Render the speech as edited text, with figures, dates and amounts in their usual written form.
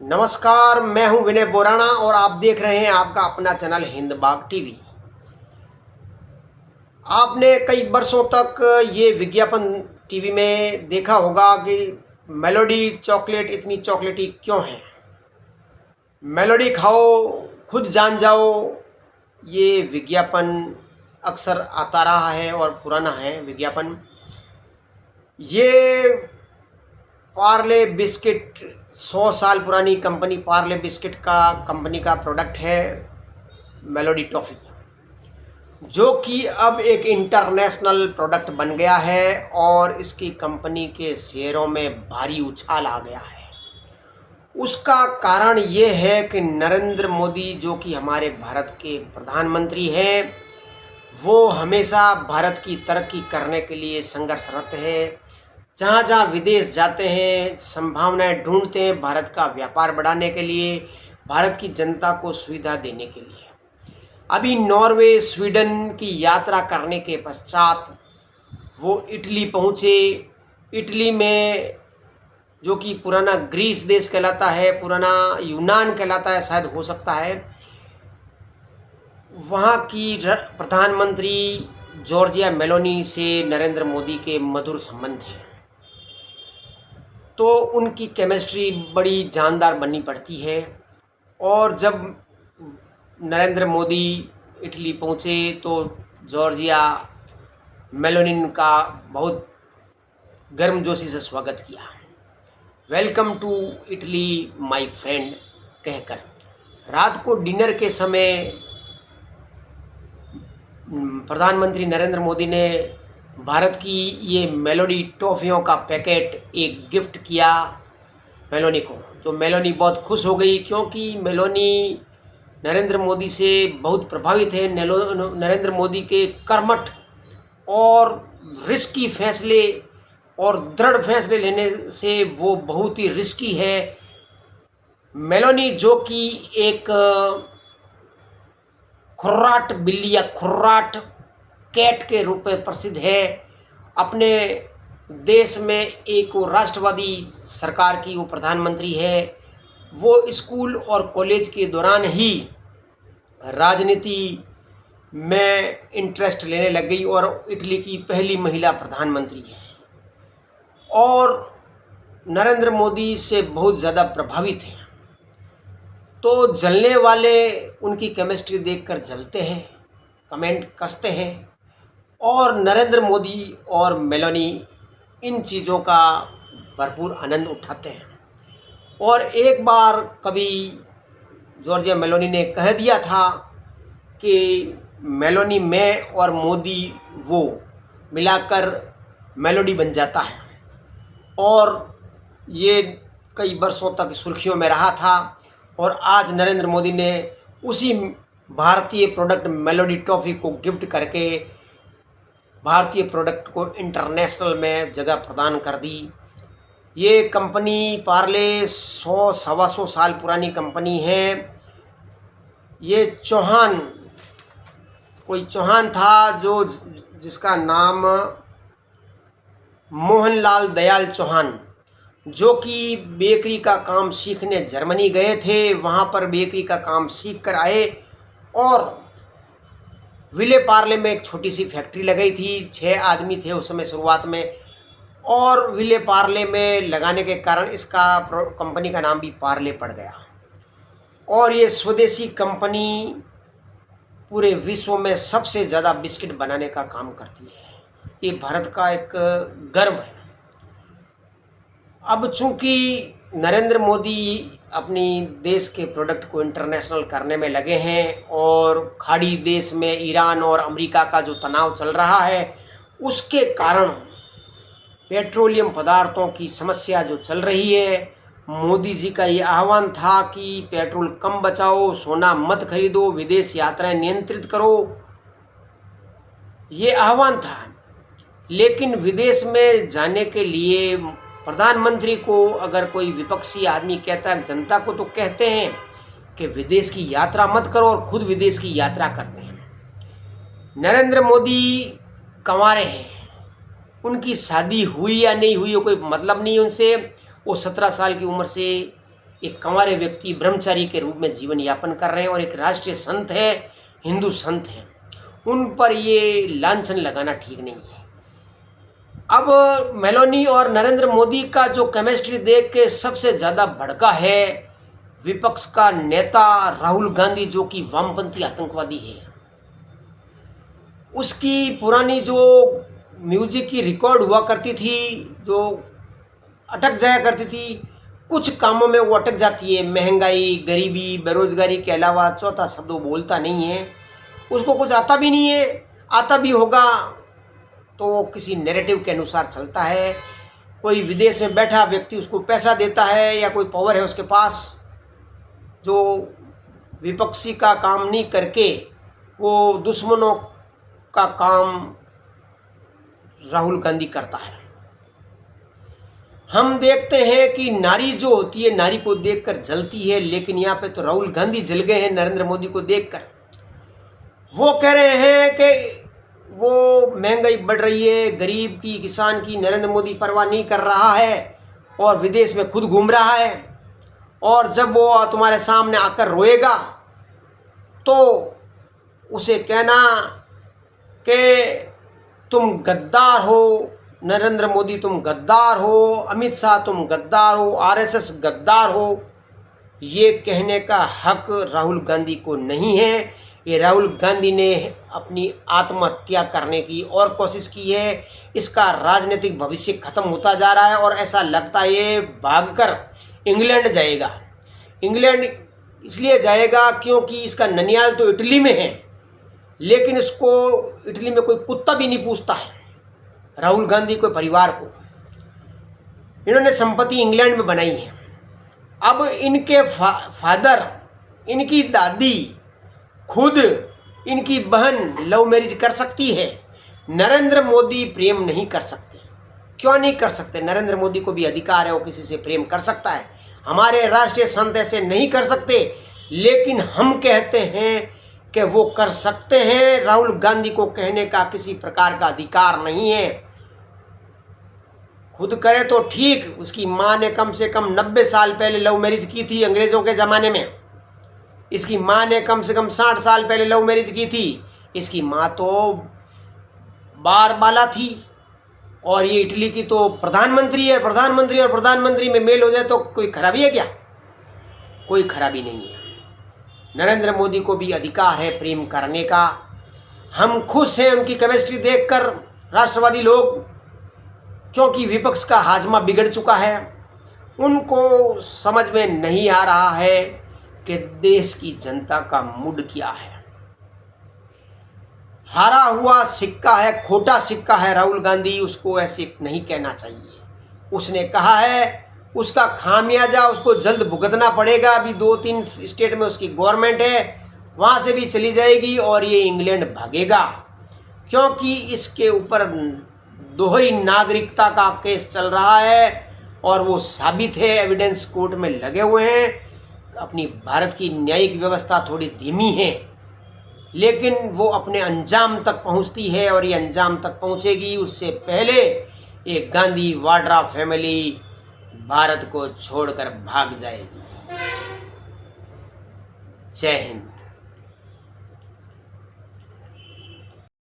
नमस्कार, मैं हूं विनय बोराना और आप देख रहे हैं आपका अपना चैनल हिंद बाग टीवी। आपने कई वर्षों तक ये विज्ञापन टीवी में देखा होगा कि मेलोडी चॉकलेट इतनी चॉकलेटी क्यों है। मेलोडी खाओ खुद जान जाओ, ये विज्ञापन अक्सर आता रहा है और पुराना है विज्ञापन। ये पार्ले बिस्किट 100 साल पुरानी कंपनी पार्ले बिस्किट का कंपनी का प्रोडक्ट है मेलोडी टॉफ़ी, जो कि अब एक इंटरनेशनल प्रोडक्ट बन गया है और इसकी कंपनी के शेयरों में भारी उछाल आ गया है। उसका कारण ये है कि नरेंद्र मोदी, जो कि हमारे भारत के प्रधानमंत्री हैं, वो हमेशा भारत की तरक्की करने के लिए संघर्षरत है। जहाँ जहाँ विदेश जाते हैं संभावनाएं ढूंढते हैं भारत का व्यापार बढ़ाने के लिए, भारत की जनता को सुविधा देने के लिए। अभी नॉर्वे स्वीडन की यात्रा करने के पश्चात वो इटली पहुँचे। इटली में, जो कि पुराना ग्रीस देश कहलाता है, पुराना यूनान कहलाता है शायद, हो सकता है, वहाँ की प्रधानमंत्री जॉर्जिया मेलोनी से नरेंद्र मोदी के मधुर संबंध हैं, तो उनकी केमिस्ट्री बड़ी जानदार बननी पड़ती है। और जब नरेंद्र मोदी इटली पहुँचे तो जॉर्जिया मेलोनी का बहुत गर्मजोशी से स्वागत किया। Welcome to Italy my friend कहकर रात को डिनर के समय प्रधानमंत्री नरेंद्र मोदी ने भारत की ये मेलोडी टॉफ़ियों का पैकेट एक गिफ्ट किया मेलोनी को। तो मेलोनी बहुत खुश हो गई, क्योंकि मेलोनी नरेंद्र मोदी से बहुत प्रभावित है। नरेंद्र मोदी के कर्मठ और रिस्की फैसले और दृढ़ फैसले लेने से वो बहुत ही रिस्की है। मेलोनी, जो कि एक खुर्राट बिल्ली या खुर्राट कैट के रूप में प्रसिद्ध है, अपने देश में एक राष्ट्रवादी सरकार की वो प्रधानमंत्री है। वो स्कूल और कॉलेज के दौरान ही राजनीति में इंटरेस्ट लेने लग गई और इटली की पहली महिला प्रधानमंत्री है और नरेंद्र मोदी से बहुत ज़्यादा प्रभावित है। तो जलने वाले उनकी केमिस्ट्री देखकर जलते हैं, कमेंट कसते हैं, और नरेंद्र मोदी और मेलोनी इन चीज़ों का भरपूर आनंद उठाते हैं। और एक बार कभी जॉर्जिया मेलोनी ने कह दिया था कि मेलोनी मैं और मोदी वो मिलाकर मेलोडी बन जाता है, और ये कई वर्षों तक सुर्खियों में रहा था। और आज नरेंद्र मोदी ने उसी भारतीय प्रोडक्ट मेलोडी टॉफ़ी को गिफ्ट करके भारतीय प्रोडक्ट को इंटरनेशनल में जगह प्रदान कर दी। ये कंपनी पार्ले 100-125 साल पुरानी कंपनी है। ये कोई चौहान था जो जिसका नाम मोहनलाल दयाल चौहान, जो कि बेकरी का काम सीखने जर्मनी गए थे। वहाँ पर बेकरी का काम सीख कर आए और विले पार्ले में एक छोटी सी फैक्ट्री लगाई थी। 6 आदमी थे उस समय शुरुआत में, और विले पार्ले में लगाने के कारण इसका कंपनी का नाम भी पार्ले पड़ गया। और ये स्वदेशी कंपनी पूरे विश्व में सबसे ज़्यादा बिस्किट बनाने का काम करती है। ये भारत का एक गर्व है। अब चूंकि नरेंद्र मोदी अपनी देश के प्रोडक्ट को इंटरनेशनल करने में लगे हैं और खाड़ी देश में ईरान और अमेरिका का जो तनाव चल रहा है, उसके कारण पेट्रोलियम पदार्थों की समस्या जो चल रही है, मोदी जी का ये आह्वान था कि पेट्रोल कम बचाओ, सोना मत खरीदो, विदेश यात्राएं नियंत्रित करो, ये आह्वान था। लेकिन विदेश में जाने के लिए प्रधानमंत्री को अगर कोई विपक्षी आदमी कहता है, जनता को तो कहते हैं कि विदेश की यात्रा मत करो, और खुद विदेश की यात्रा करते हैं। नरेंद्र मोदी कंवारे हैं, उनकी शादी हुई या नहीं हुई कोई मतलब नहीं उनसे। वो 17 साल की उम्र से एक कंवारे व्यक्ति ब्रह्मचारी के रूप में जीवन यापन कर रहे हैं और एक राष्ट्रीय संत है, हिंदू संत हैं, उन पर ये लांछन लगाना ठीक नहीं है। अब मेलोनी और नरेंद्र मोदी का जो केमिस्ट्री देख के सबसे ज़्यादा भड़का है विपक्ष का नेता राहुल गांधी, जो कि वामपंथी आतंकवादी है। उसकी पुरानी जो म्यूजिक की रिकॉर्ड हुआ करती थी, जो अटक जाया करती थी, कुछ कामों में वो अटक जाती है। महंगाई, गरीबी, बेरोजगारी के अलावा चौथा शब्द वो बोलता नहीं है। उसको कुछ आता भी नहीं है, आता भी होगा तो वो किसी नैरेटिव के अनुसार चलता है। कोई विदेश में बैठा व्यक्ति उसको पैसा देता है या कोई पावर है उसके पास, जो विपक्षी का काम नहीं करके वो दुश्मनों का काम राहुल गांधी करता है। हम देखते हैं कि नारी जो होती है नारी को देखकर जलती है, लेकिन यहाँ पे तो राहुल गांधी जल गए हैं नरेंद्र मोदी को देखकर। वो कह रहे हैं कि वो महंगाई बढ़ रही है, गरीब की, किसान की नरेंद्र मोदी परवाह नहीं कर रहा है और विदेश में खुद घूम रहा है, और जब वो तुम्हारे सामने आकर रोएगा तो उसे कहना कि तुम गद्दार हो, नरेंद्र मोदी तुम गद्दार हो, अमित शाह तुम गद्दार हो, आरएसएस गद्दार हो। ये कहने का हक राहुल गांधी को नहीं है। ये राहुल गांधी ने अपनी आत्महत्या करने की और कोशिश की है। इसका राजनीतिक भविष्य खत्म होता जा रहा है और ऐसा लगता है ये भागकर इंग्लैंड जाएगा। इंग्लैंड इसलिए जाएगा क्योंकि इसका ननियाल तो इटली में है, लेकिन इसको इटली में कोई कुत्ता भी नहीं पूछता है राहुल गांधी को, परिवार को। इन्होंने संपत्ति इंग्लैंड में बनाई है। अब इनके फादर, इनकी दादी, खुद इनकी बहन लव मैरिज कर सकती है, नरेंद्र मोदी प्रेम नहीं कर सकते। क्यों नहीं कर सकते? नरेंद्र मोदी को भी अधिकार है, वो किसी से प्रेम कर सकता है। हमारे राष्ट्रीय संत ऐसे नहीं कर सकते, लेकिन हम कहते हैं कि वो कर सकते हैं। राहुल गांधी को कहने का किसी प्रकार का अधिकार नहीं है। खुद करे तो ठीक, उसकी माँ ने कम से कम 90 साल पहले लव मैरिज की थी अंग्रेजों के ज़माने में। इसकी माँ ने कम से कम 60 साल पहले लव मैरिज की थी। इसकी माँ तो बारबाला थी और ये इटली की तो प्रधानमंत्री है। प्रधानमंत्री और प्रधानमंत्री में मेल हो जाए तो कोई खराबी है क्या? कोई खराबी नहीं है। नरेंद्र मोदी को भी अधिकार है प्रेम करने का। हम खुश हैं उनकी केमिस्ट्री देखकर, राष्ट्रवादी लोग, क्योंकि विपक्ष का हाजमा बिगड़ चुका है। उनको समझ में नहीं आ रहा है कि देश की जनता का मूड क्या है। हारा हुआ सिक्का है, खोटा सिक्का है राहुल गांधी, उसको ऐसे नहीं कहना चाहिए। उसने कहा है उसका खामियाजा उसको जल्द भुगतना पड़ेगा। अभी 2-3 स्टेट में उसकी गवर्नमेंट है, वहाँ से भी चली जाएगी और ये इंग्लैंड भागेगा, क्योंकि इसके ऊपर दोहरी नागरिकता का केस चल रहा है और वो साबित है, एविडेंस कोर्ट में लगे हुए हैं। अपनी भारत की न्यायिक व्यवस्था थोड़ी धीमी है, लेकिन वो अपने अंजाम तक पहुंचती है और ये अंजाम तक पहुंचेगी। उससे पहले ये गांधी वाड्रा फैमिली भारत को छोड़कर भाग जाएगी। जय हिंद।